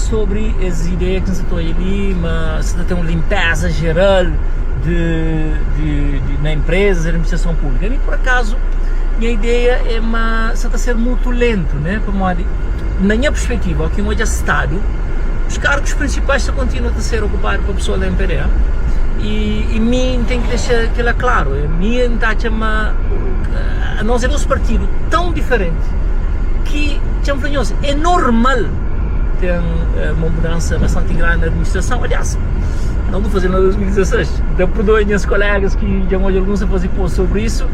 sobre as ideias que se está ali, mas se tem uma limpeza geral na empresa, na administração pública. E por acaso, minha ideia é se está ser muito lento, né? Na minha perspectiva, aqui hoje é Estado, os cargos principais só continuam a ser ocupados por pessoas da MPD. E mim tem que deixar aquilo claro, mim está a nós é dois partidos tão diferentes que é normal ter uma mudança bastante grande na administração. Aliás, não estou fazendo nada em 2016, então perdoem meus colegas que já hoje alguns a fazer post sobre isso.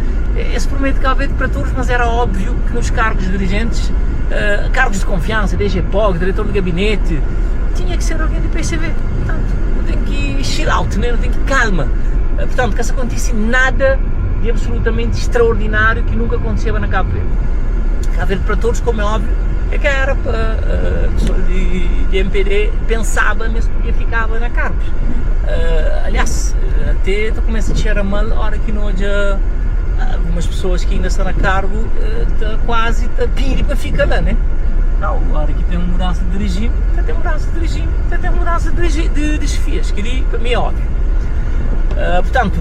Esse prometo que havia para todos, mas era óbvio que nos cargos dirigentes, cargos de confiança, DGPOG, diretor de gabinete, tinha que ser alguém do PCV. Portanto, não tem que chill out, né? Não tem que calma. Portanto, que se acontecesse nada de absolutamente extraordinário que nunca acontecia na Cabo Verde. Cabo Verde para todos, como é óbvio, é que era para pessoas de MPD pensava mesmo que ficava na Carpes. Aliás, até começa a cheirar mal a hora que não há algumas pessoas que ainda estão a cargo, quase a pedir para ficar lá, né? Não, a hora que tem uma mudança de regime, tem mudança de regime, tem mudança de chefias, que ali para mim é óbvio. Portanto,